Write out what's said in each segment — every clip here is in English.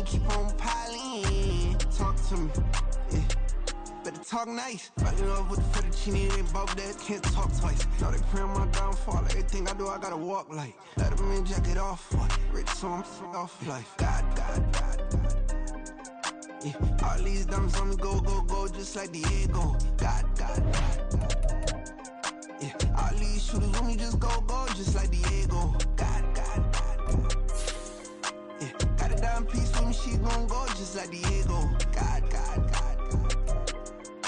keep on piling. Talk to me, yeah. Better talk nice. Riding up with the fettuccine, ain't about that, can't talk twice. Now they pray on my downfall, everything I do, I gotta walk like. Let them in, jacket off, rich, so I'm off life. God. Yeah, all these diamonds on me, go, just like Diego. God. Yeah, all these shooters on me, just go, just like Diego. God. Yeah, got a dime piece with me, she gon' go, just like Diego. God.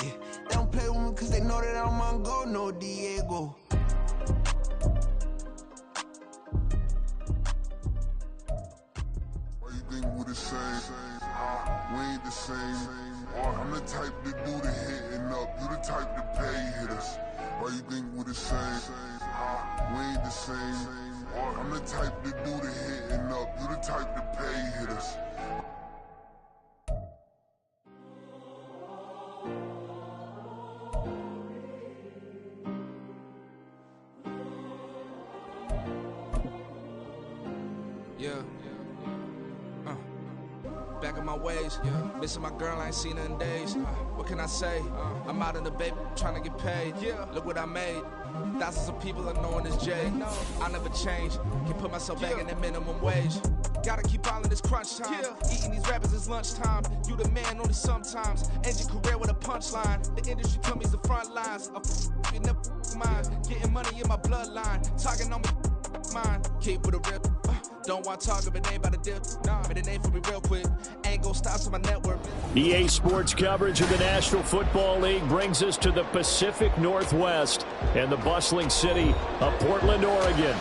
Yeah, they don't play with me, cause they know that I'm on go, no Diego. Why you think we the same? We ain't the same. I'm the type to do the hitting up. You the type to pay hitters. Why you think we the same? We ain't the same. I'm the type to do the hitting up. You the type to pay hitters. Back in my ways, missing my girl, I ain't seen her in days. What can I say? I'm out in the baby, trying to get paid. Look what I made. Thousands of people are knowing this Jay. I never change, can put myself back in that minimum wage. Gotta keep all in this crunch time. Eating these rappers is lunchtime. You the man only sometimes. End your career with a punchline. The industry tell me it's the front lines. You never mind. Getting money in my bloodline. Talking on me, mine. Keep with a rip. Don't want to talk if it ain't about a dip. But it ain't for me real quick. Ain't gon' stop to my network. EA Sports coverage of the National Football League brings us to the Pacific Northwest and the bustling city of Portland, Oregon.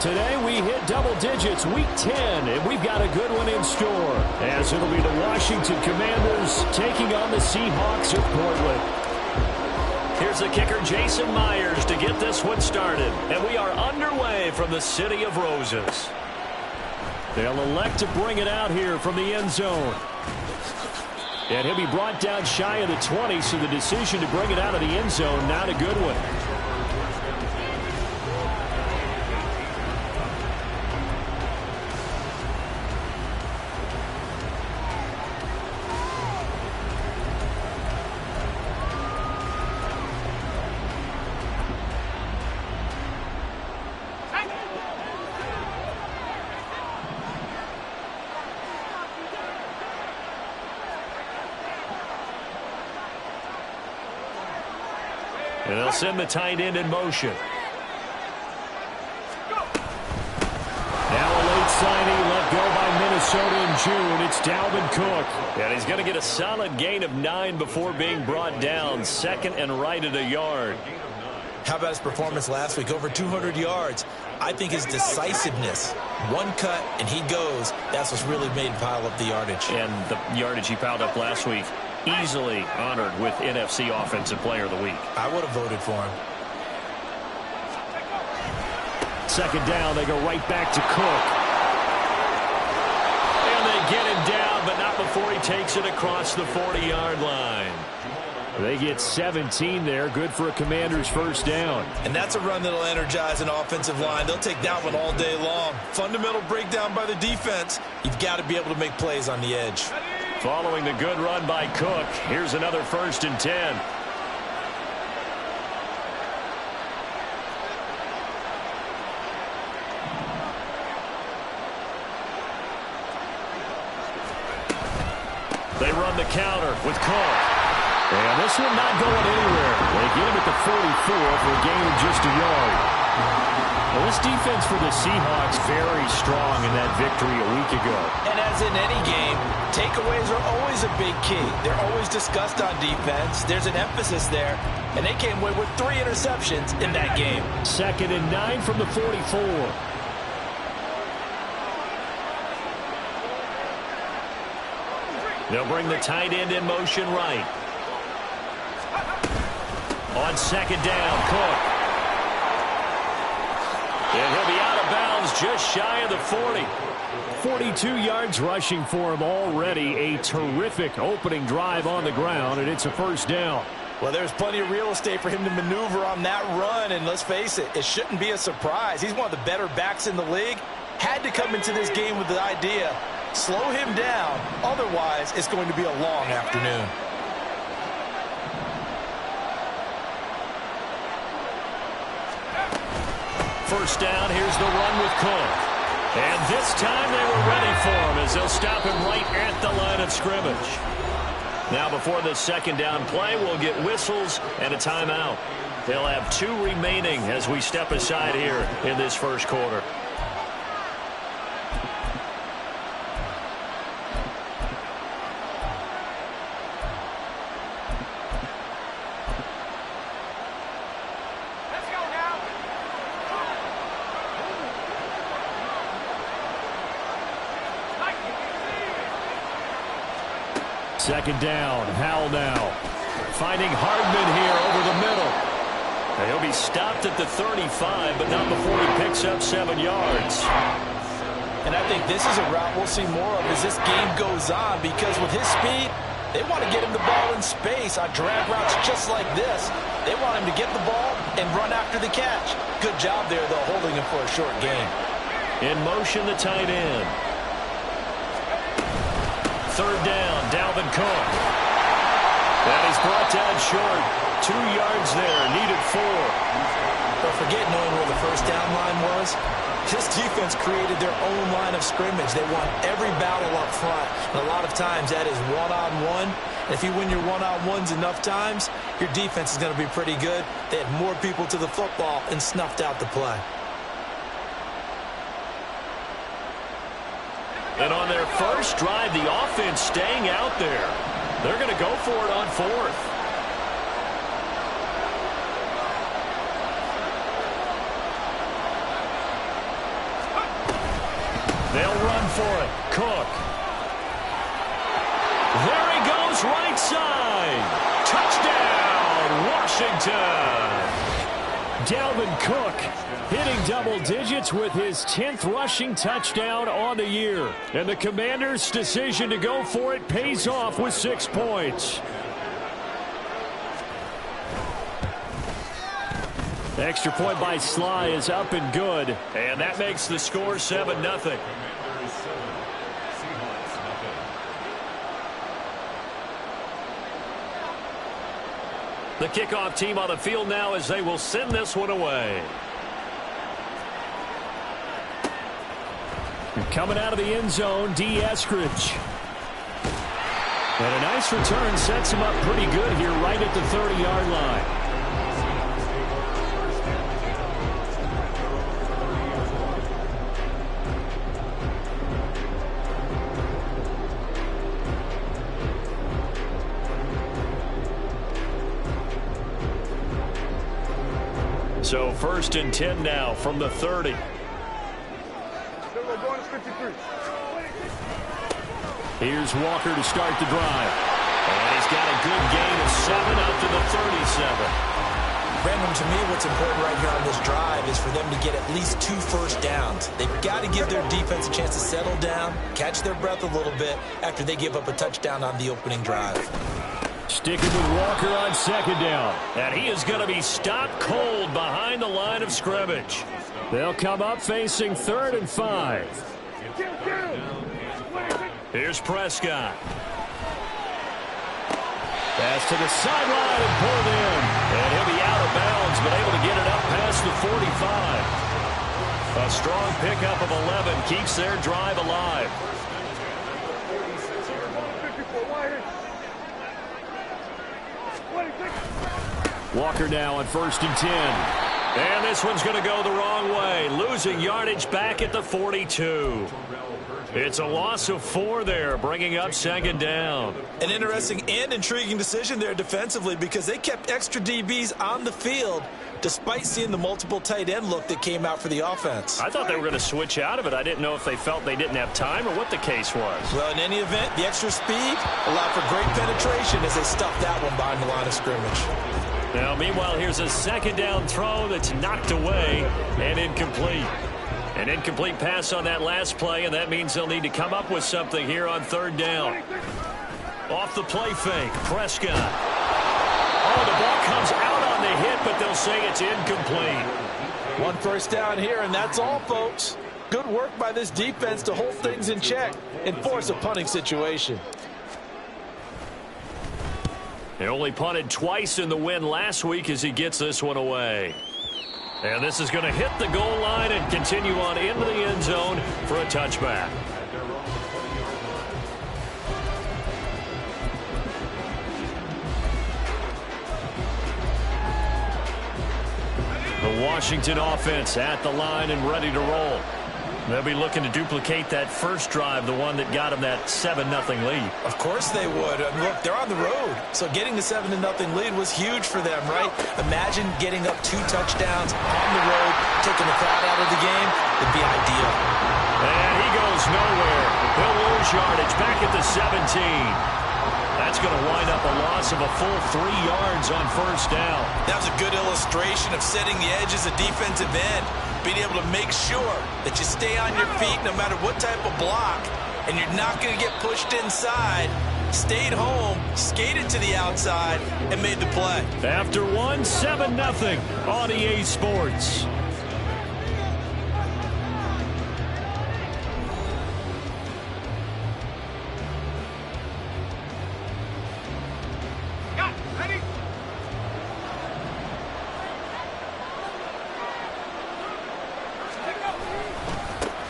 Today we hit double digits, week 10, and we've got a good one in store, as it'll be the Washington Commanders taking on the Seahawks of Portland. Here's the kicker, Jason Myers, to get this one started. And we are underway from the City of Roses. They'll elect to bring it out here from the end zone. And he'll be brought down shy of the 20, so the decision to bring it out of the end zone, not a good one. And they'll send the tight end in motion. Now a late signing let go by Minnesota in June. It's Dalvin Cook. And he's going to get a solid gain of 9 before being brought down. Second and right at a yard. How about his performance last week? Over 200 yards. I think his decisiveness. One cut and he goes. That's what's really made him pile up the yardage. And the yardage he piled up last week, easily honored with NFC Offensive Player of the Week. I would have voted for him. Second down, they go right back to Cook. And they get him down, but not before he takes it across the 40-yard line. They get 17 there, good for a Commander's first down. And that's a run that'll energize an offensive line. They'll take that one all day long. Fundamental breakdown by the defense. You've got to be able to make plays on the edge. Following the good run by Cook, here's another 1st and 10. They run the counter with Cook. And this one not going anywhere. They get him at the 44 for a gain of just a yard. Well, this defense for the Seahawks very strong in that victory a week ago. And as in any game, takeaways are always a big key. They're always discussed on defense. There's an emphasis there. And they came away with 3 interceptions in that game. 2nd and 9 from the 44. They'll bring the tight end in motion right. On 2nd down, Cook. And he'll be out of bounds just shy of the 40. 42 yards rushing for him already. A terrific opening drive on the ground, and it's a 1st down. Well, there's plenty of real estate for him to maneuver on that run, and let's face it, it shouldn't be a surprise. He's one of the better backs in the league. Had to come into this game with the idea Slow him down. Otherwise, it's going to be a long afternoon. First down, here's the run with Cook. And this time they were ready for him as they'll stop him right at the line of scrimmage. Now before the second down play, we'll get whistles and a timeout. They'll have 2 remaining as we step aside here in this first quarter. Second down, Howell now. Finding Hardman here over the middle. And he'll be stopped at the 35, but not before he picks up 7 yards. And I think this is a route we'll see more of as this game goes on, because with his speed, they want to get him the ball in space on drag routes just like this. They want him to get the ball and run after the catch. Good job there, though, holding him for a short gain. In motion, the tight end. Third down, Dalvin Cook. That is brought down short. 2 yards there, needed 4. But forget knowing where the first down line was. This defense created their own line of scrimmage. They won every battle up front. And a lot of times that is one-on-one. If you win your one-on-ones enough times, your defense is going to be pretty good. They had more people to the football and snuffed out the play. And on their first drive, the offense staying out there. They're going to go for it on 4th. They'll run for it. Cook. There he goes, right side. Touchdown, Washington. Dalvin Cook hitting double digits with his 10th rushing touchdown on the year. And the Commanders' decision to go for it pays off with 6 points. Extra point by Sly is up and good. And that makes the score 7-0. The kickoff team on the field now as they will send this one away. Coming out of the end zone, D. Eskridge. And a nice return sets him up pretty good here right at the 30-yard line. So 1st and 10 now from the 30. Here's Walker to start the drive. And he's got a good gain of 7 up to the 37. Brandon, to me, what's important right here on this drive is for them to get at least 2 first downs. They've got to give their defense a chance to settle down, catch their breath a little bit after they give up a touchdown on the opening drive. Sticking with Walker on second down. And he is going to be stopped cold behind the line of scrimmage. They'll come up facing 3rd and 5. Here's Prescott. Pass to the sideline and pulled in. And he'll be out of bounds, but able to get it up past the 45. A strong pickup of 11 keeps their drive alive. Walker now on 1st and 10. And this one's going to go the wrong way. Losing yardage back at the 42. It's a loss of 4 there, bringing up 2nd down. An interesting and intriguing decision there defensively, because they kept extra DBs on the field despite seeing the multiple tight end look that came out for the offense. I thought they were going to switch out of it. I didn't know if they felt they didn't have time or what the case was. Well, in any event, the extra speed allowed for great penetration as they stuffed that one behind the line of scrimmage. Now, meanwhile, here's a 2nd down throw that's knocked away and incomplete. An incomplete pass on that last play, and that means they'll need to come up with something here on 3rd down. Off the play fake, Prescott. Oh, the ball comes out on the hit, but they'll say it's incomplete. 1 first down here, and that's all, folks. Good work by this defense to hold things in check and force a punting situation. He only punted twice in the win last week as he gets this one away. And this is going to hit the goal line and continue on into the end zone for a touchback. The Washington offense at the line and ready to roll. They'll be looking to duplicate that first drive, the one that got them that 7-0 lead. Of course they would. Look, they're on the road, so getting the 7-0 lead was huge for them, right? Imagine getting up 2 touchdowns on the road, taking the crowd out of the game. It'd be ideal. And he goes nowhere. He'll lose yardage back at the 17. That's going to wind up a loss of a full 3 yards on first down. That was a good illustration of setting the edge as a defensive end. Being able to make sure that you stay on your feet no matter what type of block, and you're not going to get pushed inside. Stayed home, skated to the outside, and made the play. After one, 7-0 on EA Sports.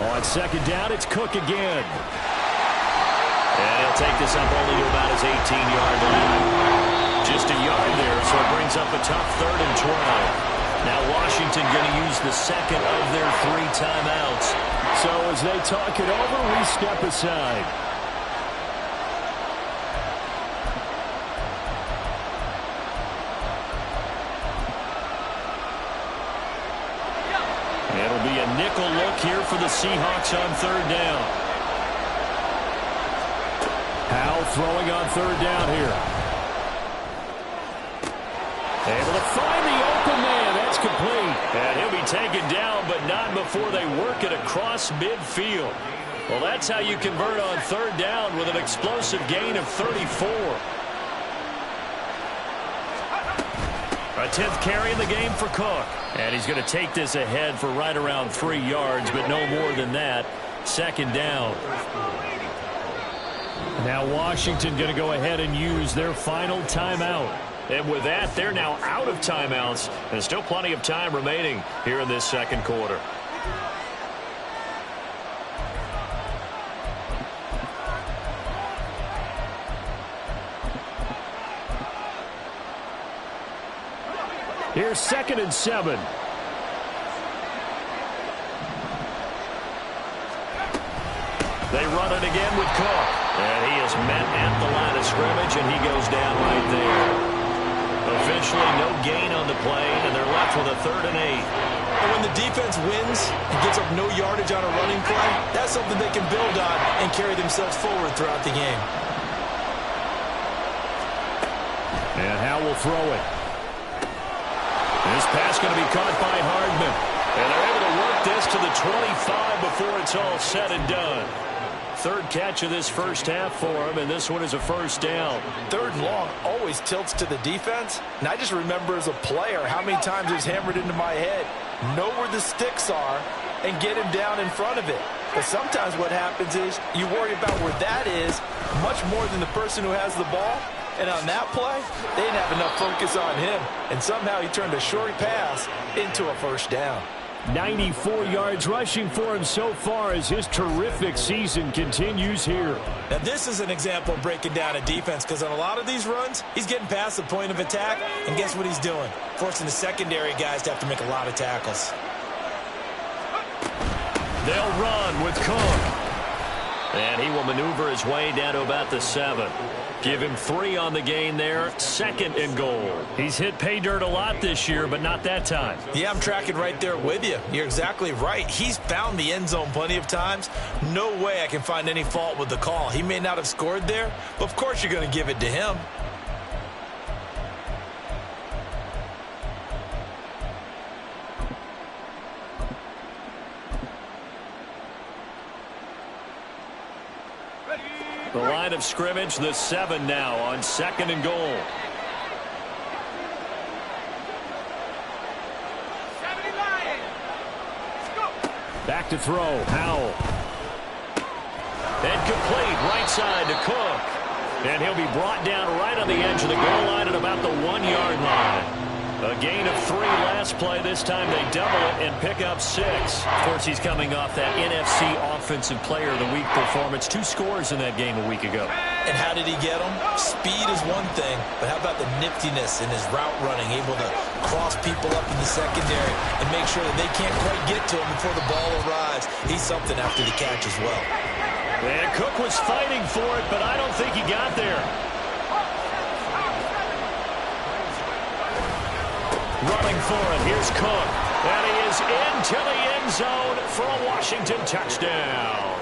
On second down, it's Cook again. And he'll take this up only to about his 18-yard line. Just a yard there, so it brings up a tough 3rd and 12. Now Washington going to use the second of their 3 timeouts. So as they talk it over, we step aside. It'll be a nickel look here for the Seahawks on 3rd down. Howell throwing on 3rd down here. Able to find the open man. That's complete. And he'll be taken down, but not before they work it across midfield. Well, that's how you convert on 3rd down with an explosive gain of 34. A 10th carry in the game for Cook. And he's going to take this ahead for right around 3 yards, but no more than that. 2nd down. Now Washington going to go ahead and use their final timeout. And with that, they're now out of timeouts. There's still plenty of time remaining here in this 2nd quarter. Here's 2nd and 7. They run it again with Cook. And he is met at the line of scrimmage, and he goes down right there. Officially no gain on the play, and they're left with a 3rd and 8. And when the defense wins and gets up no yardage on a running play, that's something they can build on and carry themselves forward throughout the game. And Howell will throw it. This pass going to be caught by Hardman. And they're able to work this to the 25 before it's all said and done. 3rd catch of this first half for him, and this one is a 1st down. 3rd and long always tilts to the defense. And I just remember as a player how many times it was hammered into my head. Know where the sticks are and get him down in front of it. But sometimes what happens is you worry about where that is much more than the person who has the ball. And on that play, they didn't have enough focus on him. And somehow he turned a short pass into a 1st down. 94 yards rushing for him so far as his terrific season continues here. Now this is an example of breaking down a defense, because on a lot of these runs, he's getting past the point of attack, and guess what he's doing? Forcing the secondary guys to have to make a lot of tackles. They'll run with Cook. And he will maneuver his way down to about the 7. Give him 3 on the gain there. 2nd and goal. He's hit pay dirt a lot this year, but not that time. Yeah, I'm tracking right there with you. You're exactly right. He's found the end zone plenty of times. No way I can find any fault with the call. He may not have scored there, but of course you're going to give it to him. The line of scrimmage, the 7 now on 2nd and goal. Back to throw, Howell. And complete, right side to Cook. And he'll be brought down right on the edge of the goal line at about the 1-yard line. A gain of 3 last play. This time they double it and pick up 6. Of course, he's coming off that NFC Offensive Player of the Week performance. 2 scores in that game a week ago. And how did he get them? Speed is one thing, but how about the niftiness in his route running, able to cross people up in the secondary and make sure that they can't quite get to him before the ball arrives. He's something after the catch as well. And Cook was fighting for it, but I don't think he got there. Running for it, here's Cook. And he is into the end zone for a Washington touchdown.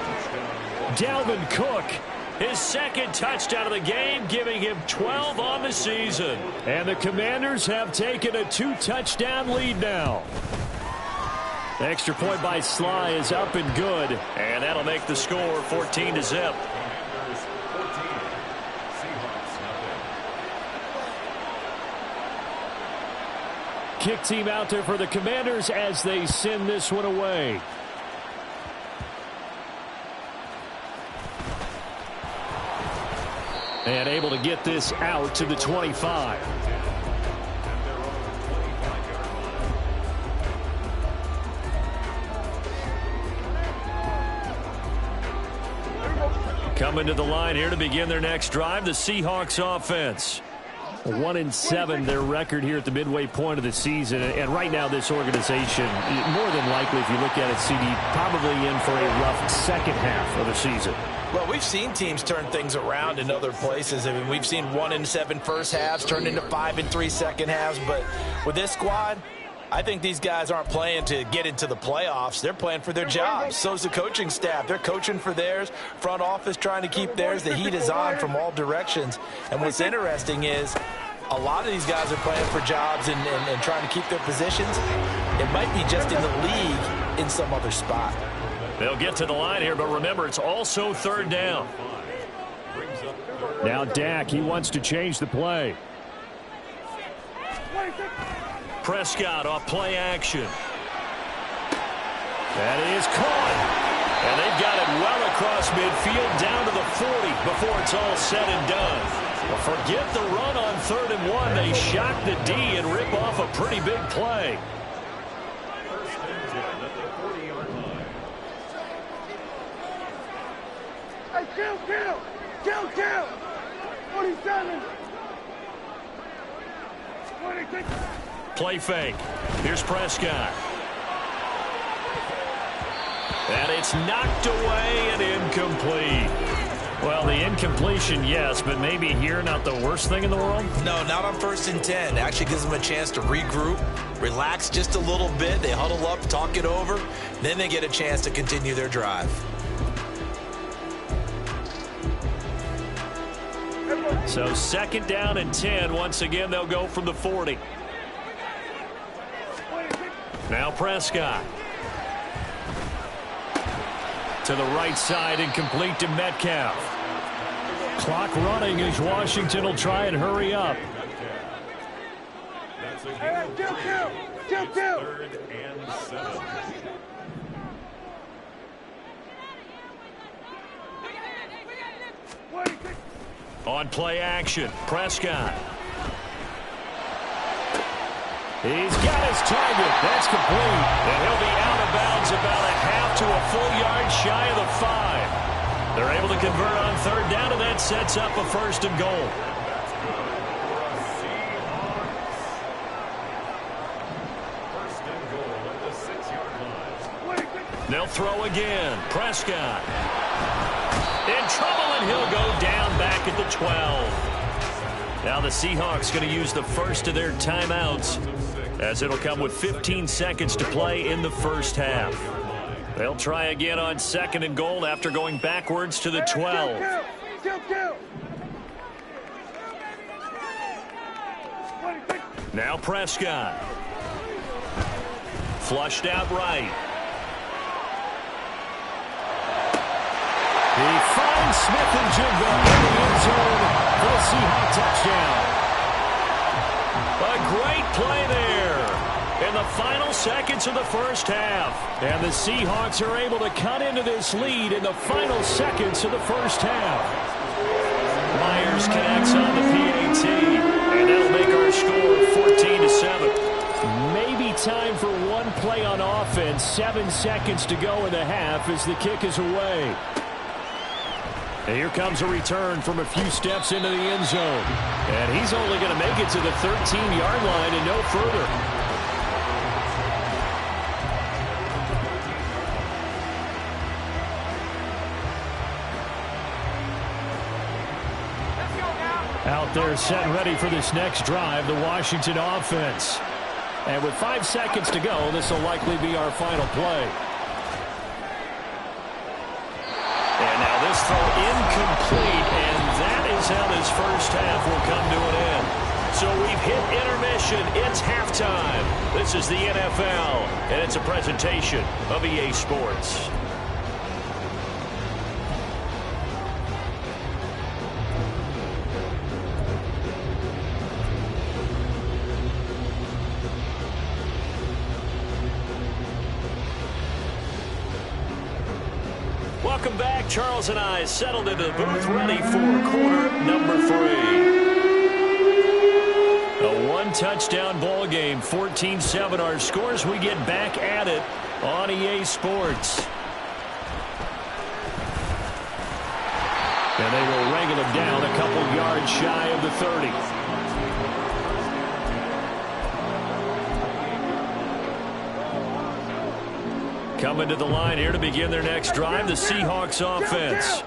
Dalvin Cook, his second touchdown of the game, giving him 12 on the season. And the Commanders have taken a 2-touchdown lead now. The extra point by Sly is up and good. And that'll make the score 14-0. Kick team out there for the Commanders as they send this one away. And able to get this out to the 25. Coming to the line here to begin their next drive, the Seahawks offense. 1-7 their record here at the midway point of the season, and right now this organization, more than likely if you look at it, CD, probably in for a rough second half of the season. Well, we've seen teams turn things around in other places. I mean, we've seen 1-7 first halves turn into 5-3 second halves, but with this squad, I think these guys aren't playing to get into the playoffs. They're playing for their jobs. So's the coaching staff. They're coaching for theirs. Front office trying to keep theirs. The heat is on from all directions. And what's interesting is a lot of these guys are playing for jobs and trying to keep their positions. It might be just in the league in some other spot. They'll get to the line here, but remember, it's also third down. Now Dak, he wants to change the play. Prescott off play action. That is caught. And they've got it well across midfield down to the 40 before it's all said and done. Well, forget the run on 3rd and 1. They shock the D and rip off a pretty big play. Hey, kill! 47! 26! Play fake. Here's Prescott. And it's knocked away and incomplete. Well, the incompletion, yes, but maybe here not the worst thing in the world? No, not on 1st and 10. Actually gives them a chance to regroup, relax just a little bit. They huddle up, talk it over. Then they get a chance to continue their drive. So 2nd down and 10. Once again, they'll go from the 40. Now Prescott. To the right side and complete to Metcalf. Clock running as Washington will try and hurry up. Kill! On play action, Prescott. He's got his target. That's complete. And he'll be out of bounds about a half to a full yard shy of the 5. They're able to convert on 3rd down, and that sets up a 1st and goal. They'll throw again. Prescott. In trouble, and he'll go down back at the 12. Now the Seahawks going to use the first of their timeouts, as it'll come with 15 seconds to play in the first half. They'll try again on 2nd and goal after going backwards to the 12. Now Prescott. Flushed out right. He finds Smith-Njigba in the end zone for the Seahawks touchdown. A great play there. And the final seconds of the first half. And the Seahawks are able to cut into this lead in the final seconds of the first half. Myers connects on the PAT, and that'll make our score 14-7. Maybe time for one play on offense. 7 seconds to go in the half as the kick is away. And here comes a return from a few steps into the end zone. And he's only going to make it to the 13-yard line and no further. Out there set and ready for this next drive, the Washington offense. And with 5 seconds to go, this will likely be our final play. And now this throw incomplete, and that is how this first half will come to an end. So we've hit intermission. It's halftime. This is the NFL, and it's a presentation of EA Sports. Welcome back. Charles and I settled into the booth, ready for quarter number 3. A one-touchdown ball game, 14-7 our scores. We get back at it on EA Sports. And they will wrangle him down a couple yards shy of the 30. Coming to the line here to begin their next drive, the Seahawks offense.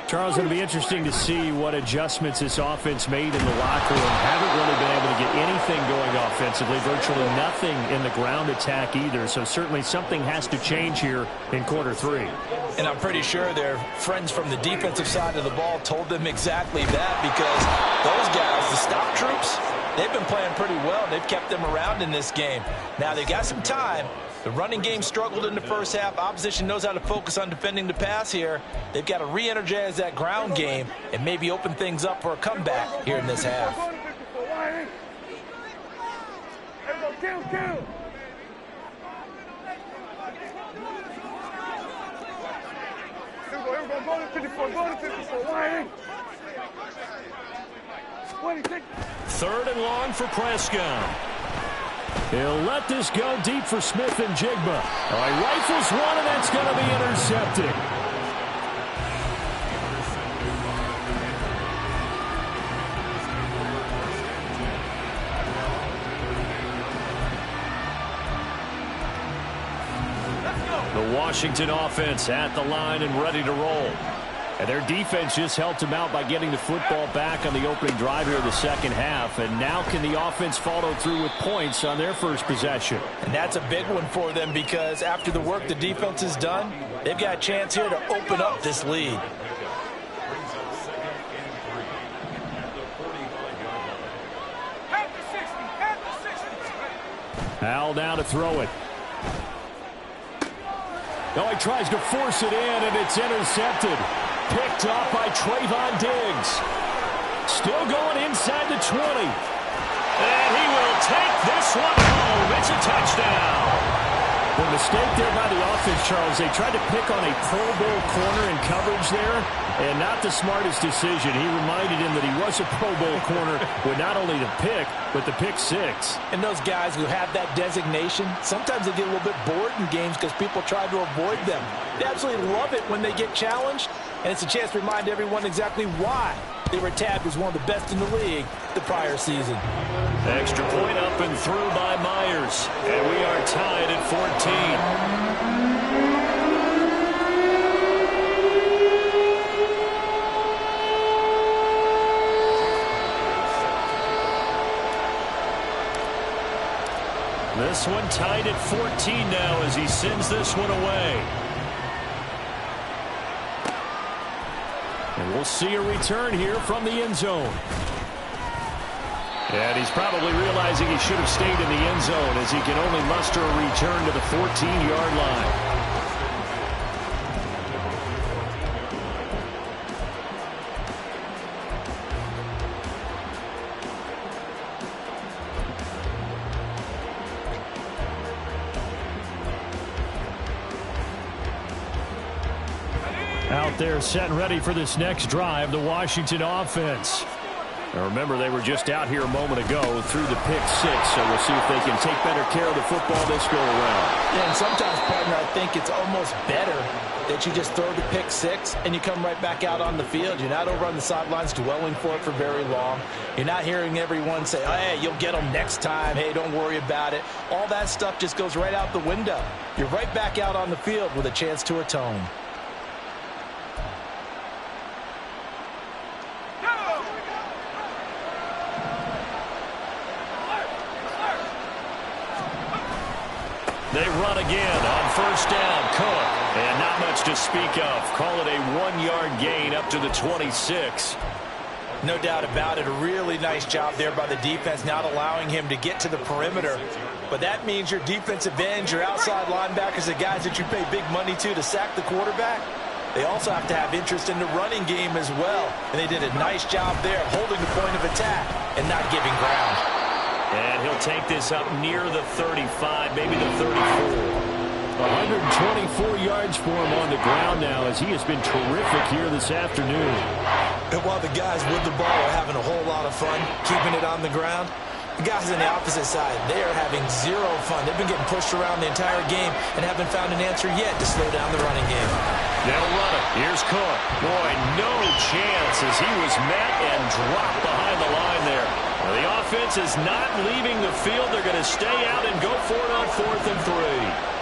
Charles, it'll be interesting to see what adjustments this offense made in the locker room. Haven't really been able to get anything going offensively, virtually nothing in the ground attack either. So certainly something has to change here in quarter 3. And I'm pretty sure their friends from the defensive side of the ball told them exactly that, because those guys, the stop troops, they've been playing pretty well. They've kept them around in this game. Now they've got some time. The running game struggled in the first half. Opposition knows how to focus on defending the pass here. They've got to re-energize that ground game and maybe open things up for a comeback here in this half. Third and long for Prescott. He'll let this go deep for Smith and Jigba. All right, rifles one, and that's going to be intercepted. The Washington offense at the line and ready to roll. And their defense just helped them out by getting the football back on the opening drive here in the second half. And now can the offense follow through with points on their first possession? And that's a big one for them, because after the work the defense has done, they've got a chance here to open up this lead. Hal now to throw it. Oh, he tries to force it in, and it's intercepted. Picked off by Trayvon Diggs. Still going inside the 20. And he will take this one home. It's a touchdown. The mistake there by the offense, Charles, they tried to pick on a Pro Bowl corner in coverage there, and not the smartest decision. He reminded him that he was a Pro Bowl corner with not only the pick, but the pick six. And those guys who have that designation, sometimes they get a little bit bored in games because people try to avoid them. They absolutely love it when they get challenged, and it's a chance to remind everyone exactly why they were tabbed as one of the best in the league the prior season. Extra point up and through by Myers, and we are tied at 14. This one tied at 14 now as he sends this one away. And we'll see a return here from the end zone. And he's probably realizing he should have stayed in the end zone as he can only muster a return to the 14-yard line. out there setting ready for this next drive, the Washington offense. Now remember, they were just out here a moment ago through the pick six, so we'll see if they can take better care of the football this go around. Yeah, and sometimes, partner, I think it's almost better that you just throw the pick six and you come right back out on the field. You're not over on the sidelines dwelling for it for very long. You're not hearing everyone say, oh, hey, you'll get them next time. Hey, don't worry about it. All that stuff just goes right out the window. You're right back out on the field with a chance to atone. They run again on first down. Cook. And not much to speak of. Call it a 1-yard gain up to the 26. No doubt about it. A really nice job there by the defense, not allowing him to get to the perimeter. But that means your defensive ends, your outside linebackers, the guys that you pay big money to sack the quarterback, they also have to have interest in the running game as well. And they did a nice job there holding the point of attack and not giving ground. And he'll take this up near the 35, maybe the 34. 124 yards for him on the ground now as he has been terrific here this afternoon. And while the guys with the ball are having a whole lot of fun keeping it on the ground, the guys on the opposite side, they are having zero fun. They've been getting pushed around the entire game and haven't found an answer yet to slow down the running game. They'll run it. Here's Cook. Boy, no chance as he was met and dropped behind the line there. Well, the offense is not leaving the field. They're going to stay out and go for it on 4th and 3.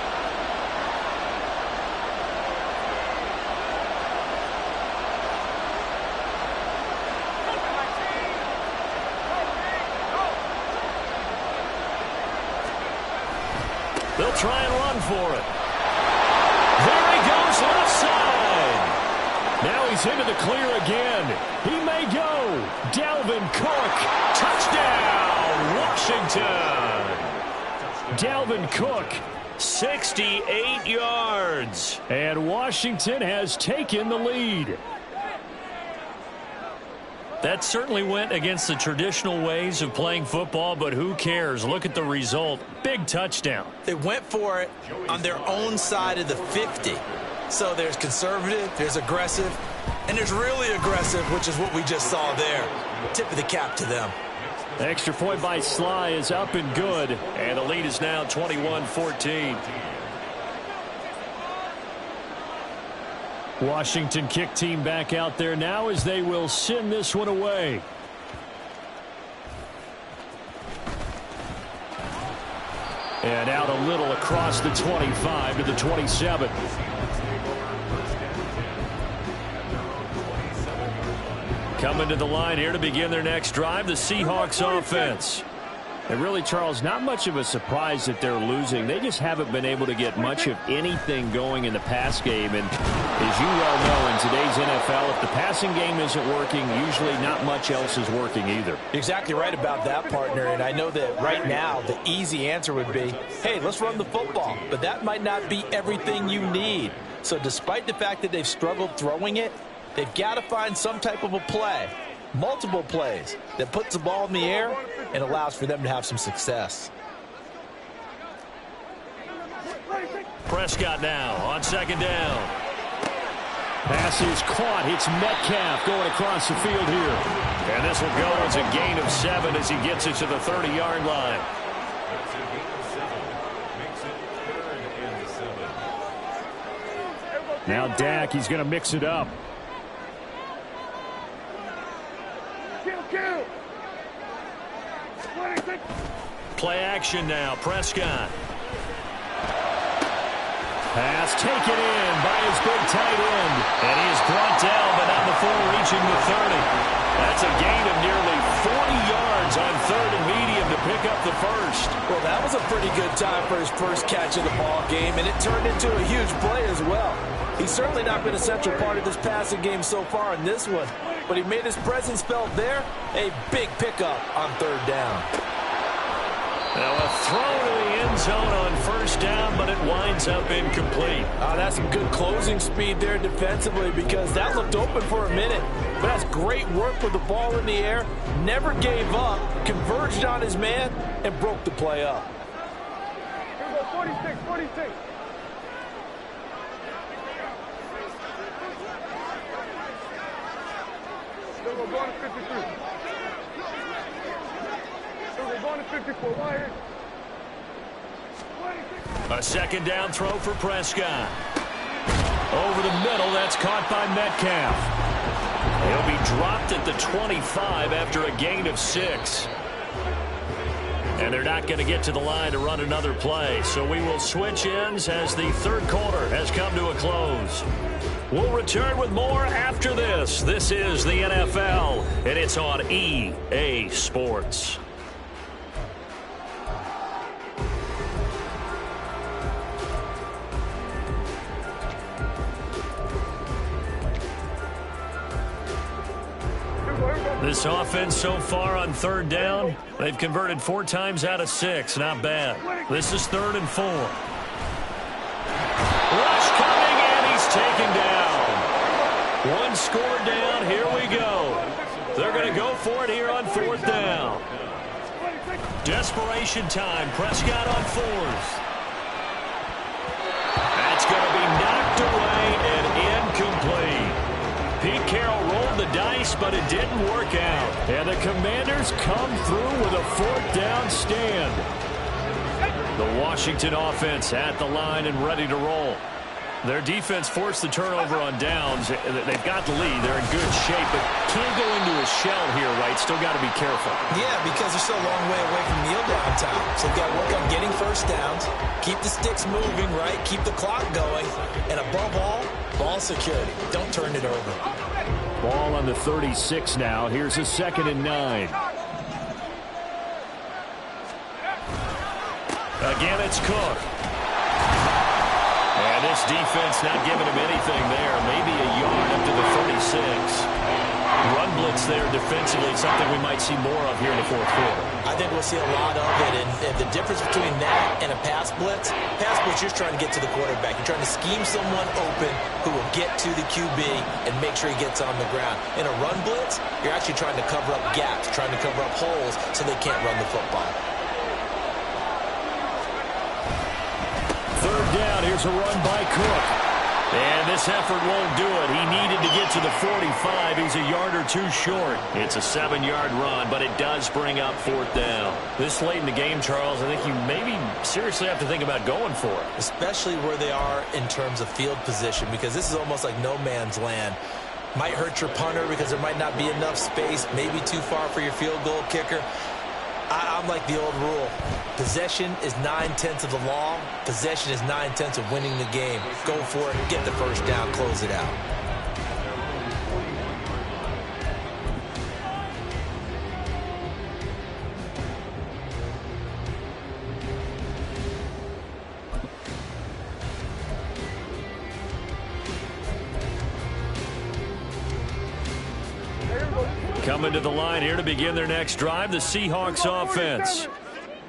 They'll try and run for it. There he goes left side. Now he's into the clear again. He may go. Dalvin Cook. Touchdown, Washington. Dalvin Cook, 68 yards. And Washington has taken the lead. That certainly went against the traditional ways of playing football, but who cares? Look at the result. Big touchdown. They went for it on their own side of the 50. So there's conservative, there's aggressive, and there's really aggressive, which is what we just saw there. Tip of the cap to them. Extra point by Sly is up and good, and the lead is now 21-14. Washington kick team back out there now as they will send this one away. And out a little across the 25 to the 27. Coming to the line here to begin their next drive, the Seahawks offense. And really, Charles, not much of a surprise that they're losing. They just haven't been able to get much of anything going in the pass game. And as you well know, in today's NFL, if the passing game isn't working, usually not much else is working either. Exactly right about that, partner. And I know that right now the easy answer would be, hey, let's run the football. But that might not be everything you need. So despite the fact that they've struggled throwing it, they've got to find some type of a play, multiple plays, that puts the ball in the air and allows for them to have some success. Prescott now on second down. Pass is caught. It's Metcalf going across the field here. And this will go as a gain of 7 as he gets it to the 30-yard line. Now Dak, he's going to mix it up. Play action now. Prescott. Pass taken in by his big tight end. And he is brought down, but not before reaching the 30. That's a gain of nearly 40 yards on 3rd and medium to pick up the first. Well, that was a pretty good time for his first catch of the ball game, and it turned into a huge play as well. He's certainly not been a central part of this passing game so far in this one, but he made his presence felt there. A big pickup on 3rd down. Now a throw to the end zone on first down, but it winds up incomplete. That's some good closing speed there defensively because that looked open for a minute. But that's great work with the ball in the air. Never gave up, converged on his man, and broke the play up. Here we go, 46. we're going to 53. We're going to 54. Why here? A second down throw for Prescott. Over the middle, that's caught by Metcalf. He'll be dropped at the 25 after a gain of 6. And they're not going to get to the line to run another play. So we will switch ends as the third quarter has come to a close. We'll return with more after this. This is the NFL, and it's on EA Sports. This offense so far on third down, they've converted 4 times out of 6. Not bad. This is 3rd and 4. Rush coming, and he's taken down. 1 score down. Here we go. They're going to go for it here on 4th down. Desperation time. Prescott on 4th. That's going to be knocked away and incomplete. Pete Carroll rolled the dice, but it didn't work out. And the Commanders come through with a 4th down stand. The Washington offense at the line and ready to roll. Their defense forced the turnover on downs. They've got the lead. They're in good shape, but can't go into a shell here, right? Still got to be careful. Yeah, because they're still a long way away from kneel down time. So they've got to work on getting first downs, keep the sticks moving, right? Keep the clock going. And above all, ball security. Don't turn it over. Ball on the 36 now. Here's a 2nd and 9. Again, it's Cook. And this defense not giving him anything there. Maybe a yard up to the 36. Run blitz there defensively, something we might see more of here in the 4th quarter. I think we'll see a lot of it. And the difference between that and a pass blitz, you're just trying to get to the quarterback. You're trying to scheme someone open who will get to the QB and make sure he gets on the ground. In a run blitz, you're actually trying to cover up gaps, trying to cover up holes so they can't run the football. 3rd down, here's a run by Cook. And this effort won't do it. He needed to get to the 45. He's a yard or 2 short. It's a 7-yard run, but it does bring up 4th down. This late in the game, Charles, I think you maybe seriously have to think about going for it. Especially where they are in terms of field position, because this is almost like no man's land. Might hurt your punter because there might not be enough space, maybe too far for your field goal kicker. I'm like the old rule. Possession is 9/10 of the law. Possession is 9/10 of winning the game. Go for it. Get the first down. Close it out. Coming to the line here to begin their next drive, the Seahawks offense.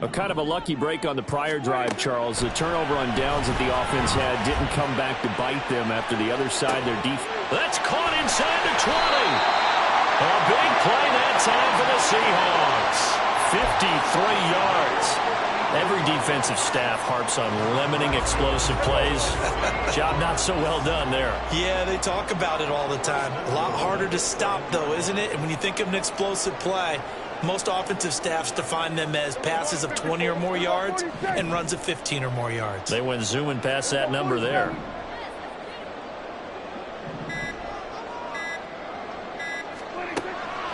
A kind of a lucky break on the prior drive, Charles. The turnover on downs that the offense had didn't come back to bite them after the other side. Their defense. That's caught inside the 20. A big play that time for the Seahawks. 53 yards. Every defensive staff harps on limiting explosive plays. Job not so well done there. Yeah, they talk about it all the time. A lot harder to stop, though, isn't it? And when you think of an explosive play, most offensive staffs define them as passes of 20 or more yards and runs of 15 or more yards. They went zooming past that number there.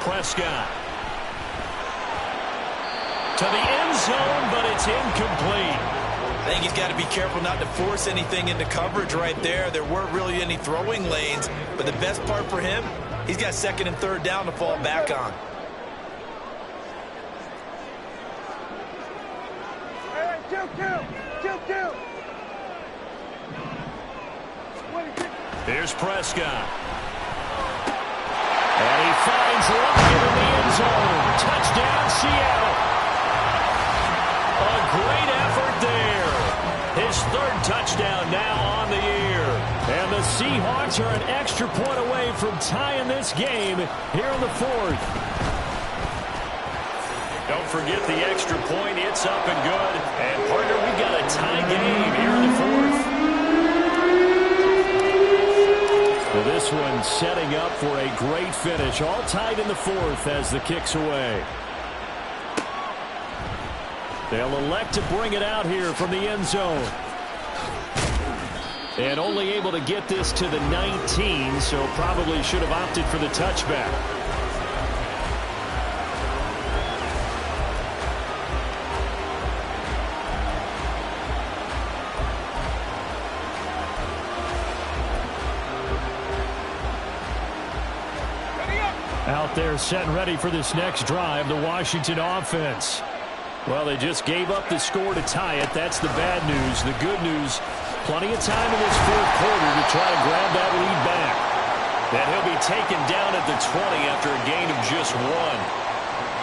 Prescott. To the end zone, but it's incomplete. I think he's got to be careful not to force anything into coverage right there. There weren't really any throwing lanes, but the best part for him, he's got 2nd and 3rd down to fall back on. Here's Prescott. And he finds Lockett in the end zone. Touchdown, Seattle. A great effort there. His 3rd touchdown now on the year. And the Seahawks are an extra point away from tying this game here in the 4th. Don't forget the extra point. It's up and good. And, partner, we've got a tie game here in the 4th. Well, this one setting up for a great finish. All tied in the fourth as the kick's away. They'll elect to bring it out here from the end zone. And only able to get this to the 19, so probably should have opted for the touchback. Out there set and ready for this next drive, the Washington offense. Well, they just gave up the score to tie it. That's the bad news. The good news, plenty of time in this fourth quarter to try to grab that lead back. And he'll be taken down at the 20 after a gain of just 1.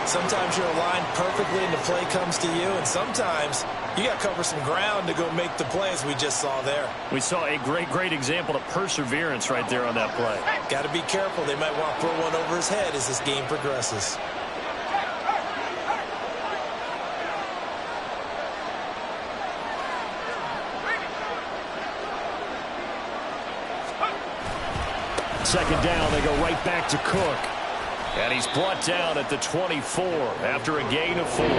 Sometimes you're aligned perfectly and the play comes to you, and sometimes you got to cover some ground to go make the play, as we just saw there. We saw a great example of perseverance right there on that play. Got to be careful. They might want to throw one over his head as this game progresses. Second down, they go right back to Cook. And he's brought down at the 24 after a gain of 4.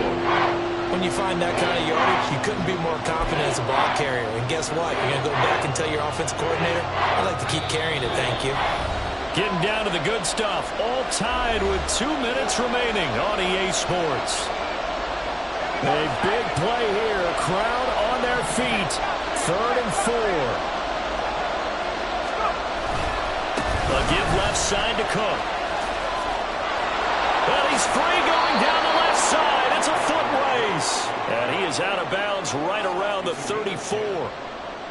When you find that kind of yardage, you couldn't be more confident as a ball carrier. And guess what? You're going to go back and tell your offensive coordinator, I'd like to keep carrying it, thank you. Getting down to the good stuff. All tied with 2 minutes remaining on EA Sports. A big play here. A crowd on their feet. 3rd and 4. A give left side to Cook. And he's free going down the left side. It's a foot race. And he is out of bounds right around the 34.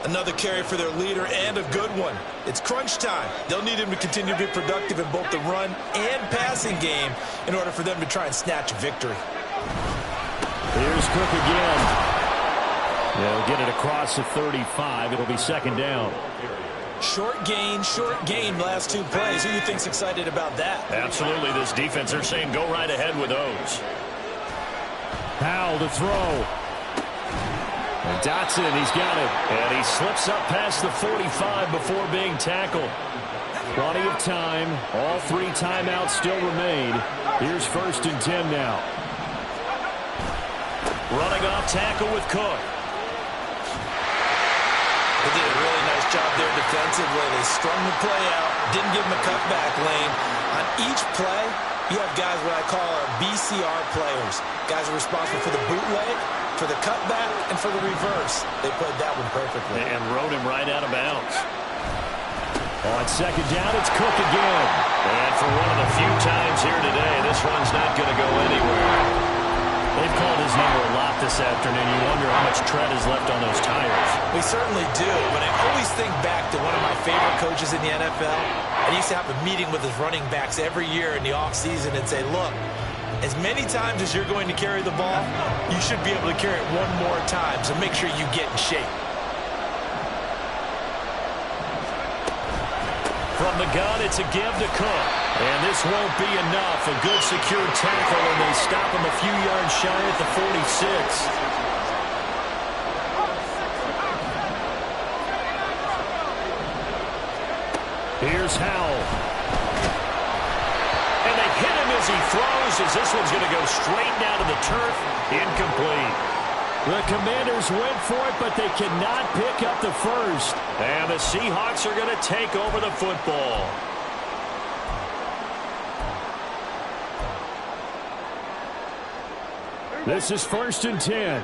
Another carry for their leader and a good one. It's crunch time. They'll need him to continue to be productive in both the run and passing game in order for them to try and snatch a victory. Here's Cook again. They'll get it across the 35. It'll be second down. Short gain last 2 plays. Who do you think's excited about that? Absolutely. This defense, they're saying go right ahead with those. Powell to throw. And Dotson, he's got it. And he slips up past the 45 before being tackled. Plenty of time. All 3 timeouts still remain. Here's 1st and 10 now. Running off tackle with Cook. They did a really nice job there defensively. They strung the play out, didn't give him a cutback lane. On each play, you have guys what I call our BCR players. Guys are responsible for the bootleg, for the cutback, and for the reverse. They played that one perfectly. And rode him right out of bounds. On second down, it's Cook again. And for one of the few times here today, this one's not going to go anywhere. They've called his number a lot this afternoon. You wonder how much tread is left on those tires. We certainly do, but I always think back to one of my favorite coaches in the NFL. I used to have a meeting with his running backs every year in the offseason and say, look, as many times as you're going to carry the ball, you should be able to carry it one more time, so make sure you get in shape. From the gun, it's a give to Cook. And this won't be enough. A good secure tackle, and they stop him a few yards shy at the 46. Here's Howell. And they hit him as he throws, as this one's going to go straight down to the turf. Incomplete. The Commanders went for it, but they cannot pick up the first. And the Seahawks are going to take over the football. This is 1st and 10.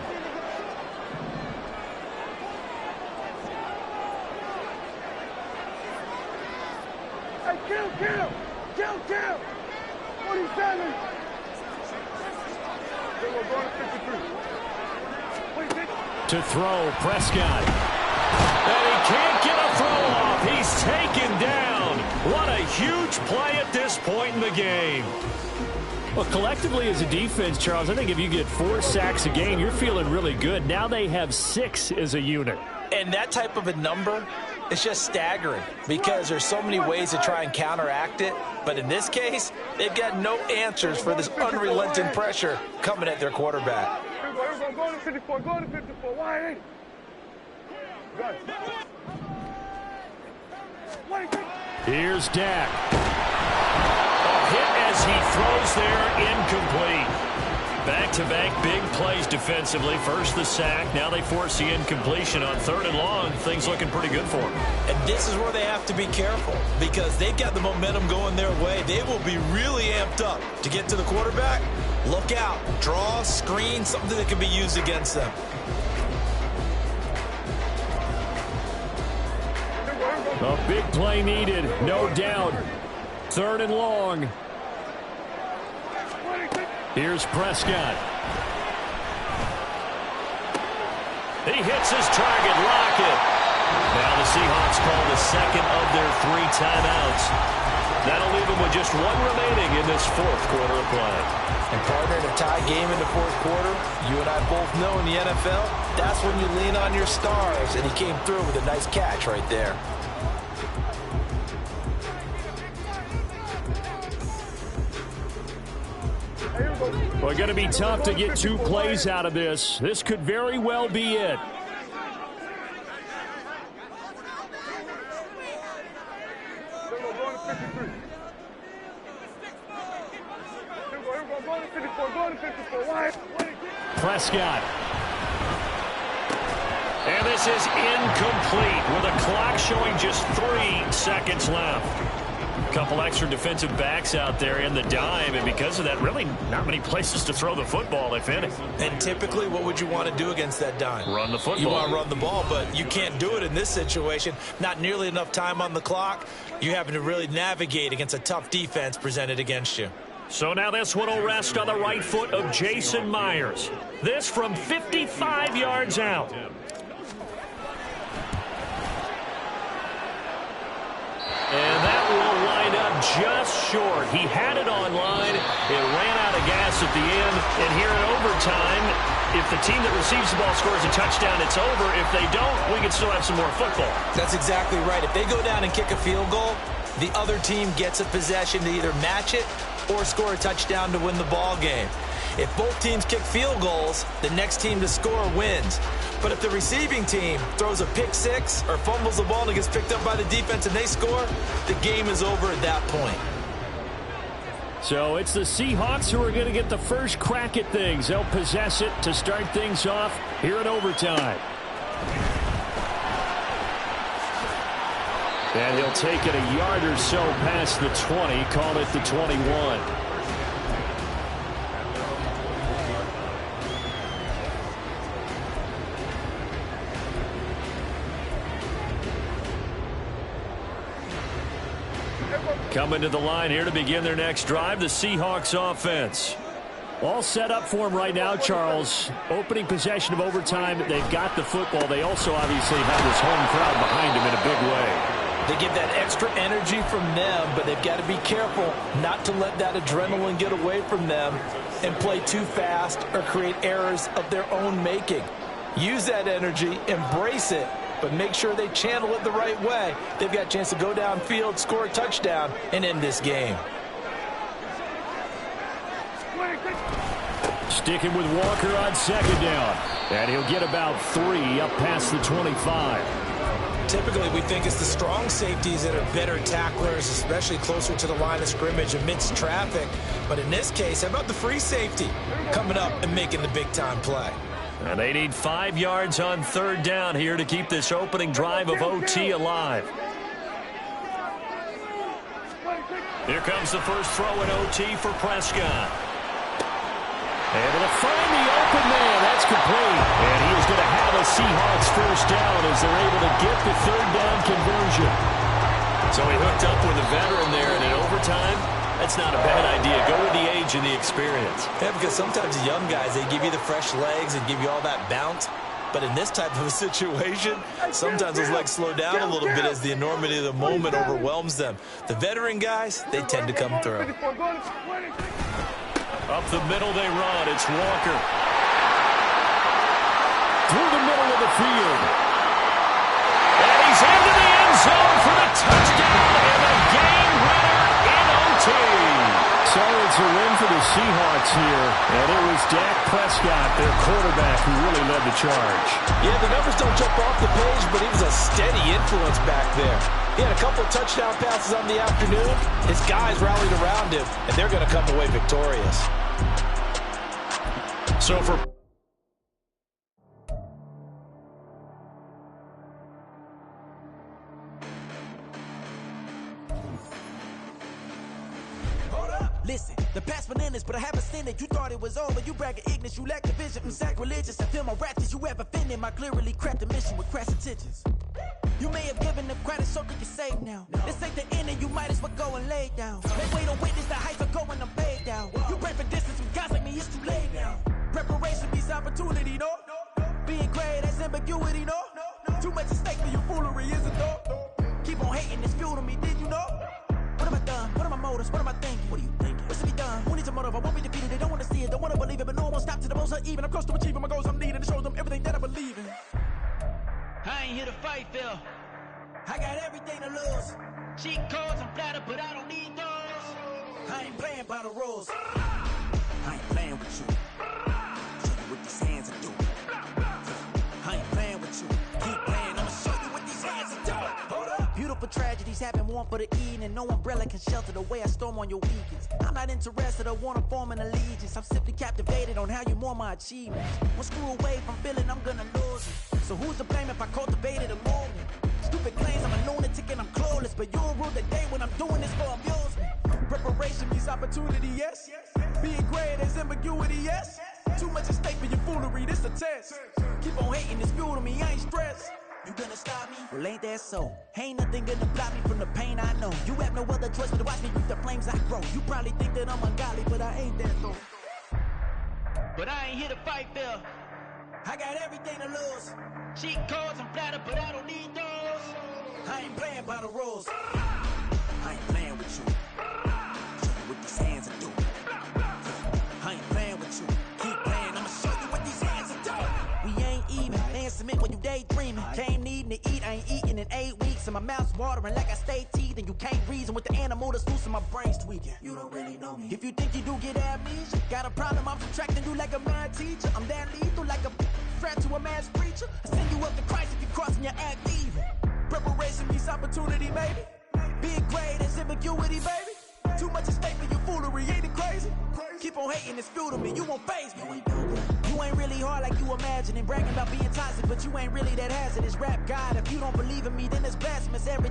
Hey, kill! 47! Then we're going to 53. To throw, Prescott. And he can't get a throw off. He's taken down. What a huge play at this point in the game. Well, collectively as a defense, Charles, I think if you get 4 sacks a game, you're feeling really good. Now they have 6 as a unit. And that type of a number is just staggering because there's so many ways to try and counteract it. But in this case, they've got no answers for this unrelenting pressure coming at their quarterback. Go to 54, wide 80. Got it. Here's Dak. A hit as he throws there, incomplete. Back-to-back big plays defensively. First the sack, now they force the incompletion on 3rd and long. Things looking pretty good for them. And this is where they have to be careful because they've got the momentum going their way. They will be really amped up to get to the quarterback. Look out. Draw, screen, something that can be used against them. A big play needed, no doubt. 3rd and long. Here's Prescott. He hits his target, Lockett. Now the Seahawks call the second of their 3 timeouts. That'll leave them with just 1 remaining in this 4th quarter of play. And partner, in a tie game in the 4th quarter, you and I both know in the NFL, that's when you lean on your stars. And he came through with a nice catch right there. Well, going to be tough to get 2 plays out of this. This could very well be it. Prescott. And this is incomplete with a clock showing just 3 seconds left. A couple extra defensive backs out there in the dime, and because of that, really not many places to throw the football, if any. And typically, what would you want to do against that dime? Run the football. You want to run the ball, but you can't do it in this situation. Not nearly enough time on the clock. You having to really navigate against a tough defense presented against you. So now this one will rest on the right foot of Jason Myers. This from 55 yards out. And that will line up just short. He had it on line. It ran out of gas at the end. And here in overtime, if the team that receives the ball scores a touchdown, it's over. If they don't, we can still have some more football. That's exactly right. If they go down and kick a field goal, the other team gets a possession to either match it or score a touchdown to win the ball game. If both teams kick field goals, the next team to score wins. But if the receiving team throws a pick six or fumbles the ball and it gets picked up by the defense and they score, the game is over at that point. So it's the Seahawks who are going to get the first crack at things. They'll possess it to start things off here in overtime. And he'll take it a yard or so past the 20, call it the 21. Coming to the line here to begin their next drive, the Seahawks offense. All set up for them right now, Charles. Opening possession of overtime. They've got the football. They also obviously have this home crowd behind them in a big way. They get that extra energy from them, but they've got to be careful not to let that adrenaline get away from them and play too fast or create errors of their own making. Use that energy, embrace it, but make sure they channel it the right way. They've got a chance to go downfield, score a touchdown, and end this game. Sticking with Walker on second down. And he'll get about 3 up past the 25. Typically, we think it's the strong safeties that are better tacklers, especially closer to the line of scrimmage amidst traffic. But in this case, how about the free safety coming up and making the big-time play? And they need 5 yards on third down here to keep this opening drive of OT alive. Here comes the first throw in OT for Prescott. Able to find the open man. That's complete. And he is going to have a Seahawks first down as they're able to get the third down conversion. So he hooked up with a veteran there, and in overtime, that's not a bad idea. Go with the age and the experience. Yeah, because sometimes the young guys, they give you the fresh legs and give you all that bounce. But in this type of a situation, sometimes those legs slow down a little bit as the enormity of the moment overwhelms them. The veteran guys, they tend to come through. Up the middle they run. It's Walker. Through the middle of the field. And he's into the end zone for the touchdown and a game winner in OT. So it's a win for the Seahawks here, and it was Dak Prescott, their quarterback, who really led the charge. Yeah, the numbers don't jump off the page, but he was a steady influence back there. He had a couple of touchdown passes on the afternoon. His guys rallied around him, and they're going to come away victorious. So for Listen, the past bananas, but I haven't seen it. You thought it was over, you bragging ignorance, you lack the vision. I'm sacrilegious, I feel my ratchets, you ever offended my clearly crafted mission with crass intentions. You may have given them credit so they can save now. This ain't the end and you might as well go and lay down. They wait on witness, the heights are going, I'm paid down. You pray for distance with guys like me, it's too late now. Preparation means opportunity, no? Being great, that's ambiguity, no? Too much at stake for your foolery, isn't though? Keep on hating, it's fuel to me, did you know? What have I done? What are my motives? What am I thinking? What are you thinking? What's to be done? Who needs a motive? I won't be defeated. They don't want to see it, don't want to believe it, but no one won't stop to the most uneven. I'm close to achieving my goals. I'm needing to show them everything that I believe in. I ain't here to fight, Phil. I got everything to lose. Cheat codes, I'm flattered, but I don't need those. I ain't playing by the rules. I ain't playing with you. Show you what these hands are doing. I ain't playing with you. Keep playing, I'ma show you what these hands are doing. Hold up. Beautiful tragedies happen, one for the evening, and no umbrella can shelter the way I storm on your weekends. I'm not interested or want to form an allegiance. I'm simply captivated on how you mourn my achievements. One screw away from feeling I'm gonna lose it. So who's to blame if I cultivated a movement? Stupid claims I'm a lunatic and I'm clueless, but you'll rule the day when I'm doing this for amusement. Preparation means opportunity, yes. Being great is ambiguity, yes. Too much at stake for your foolery, this a test. Keep on hating, it's fuel to me, I ain't stressed. You gonna stop me? Well, ain't that so? Ain't nothing gonna block me from the pain I know. You have no other choice but to watch me reap the flames I grow. You probably think that I'm ungodly, but I ain't that though. But I ain't here to fight, Phil. I got everything to lose. Cheat codes, I'm flattered, but I don't need those. I ain't playing by the rules. I ain't playing with you. Show you what these hands are doing. I ain't playing with you. Keep playing, I'ma show you what these hands are doing. We ain't even. They ain't submit when you daydreaming. Came needing to eat, I ain't eating in 8 weeks. And my mouth's watering like I stay teeth. And you can't reason with the animal that's loose and my brain's tweaking. You don't really know me. If you think you do get amnesia, got a problem, I'm subtracting you like a mad teacher. I'm that lethal like a threat to a mass preacher. I send you up to Christ if you crossing your act evil. Preparation means opportunity, maybe. Being great is ambiguity, baby. Too much at stake for your foolery, ain't it crazy? Keep on hating, it's fuel to me, you won't faze me. You ain't really hard like you imagining. Bragging about being toxic, but you ain't really that hazardous. Rap God, if you don't believe in me, then it's blasphemous.